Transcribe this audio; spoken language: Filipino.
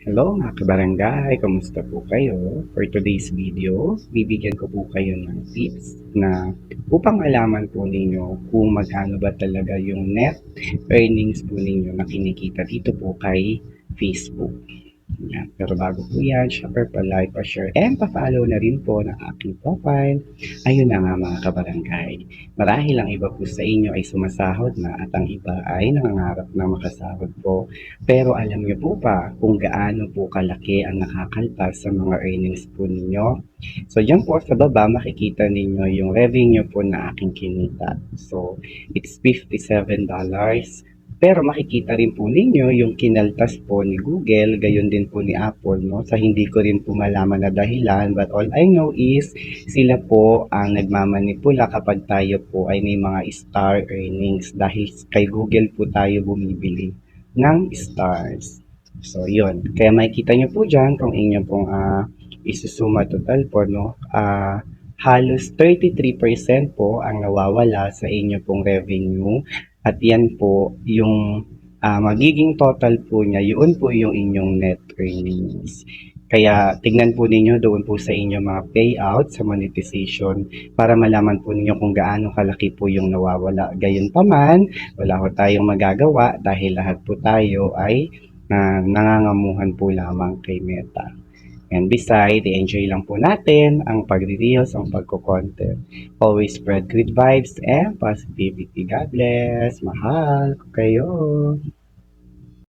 Hello mga kabarangay, kamusta po kayo? For today's video, bibigyan ko po kayo ng tips na upang malaman po ninyo kung magkano ba talaga yung net earnings po ninyo na kinikita dito po kay Facebook. Yan. Pero bago po yan, syempre pa-like, pa-share, and pa-follow na rin po ng aking profile. Ayun na nga mga kabarangay. Marahil ang iba po sa inyo ay sumasahod na at ang iba ay nangangarap na makasahod po. Pero alam niyo po ba kung gaano po kalaki ang nakakalpas sa mga earnings po ninyo? So, dyan po sa baba, makikita ninyo yung revenue po na aking kinita. So, it's $57. Pero makikita rin po ninyo yung kinaltas po ni Google, gayon din po ni Apple, no? Sa hindi ko rin po malaman na dahilan, but all I know is sila po ang nagmamanipula kapag tayo po ay may mga star earnings dahil kay Google po tayo bumibili ng stars. So, yun. Kaya makikita nyo po dyan kung inyo pong isusuma total po, no? Halos 33% po ang nawawala sa inyo pong revenue at yan po yung magiging total po niya, yun po yung inyong net earnings. Kaya tignan po ninyo doon po sa inyong mga payout sa monetization para malaman po ninyo kung gaano kalaki po yung nawawala. Gayon pa man, wala ko tayong magagawa dahil lahat po tayo ay nangangamuhan po lamang kay Meta. And beside, i-enjoy lang po natin ang pagre-reels, ang pagko-content. Always spread good vibes and positivity. God bless. Mahal ko kayo.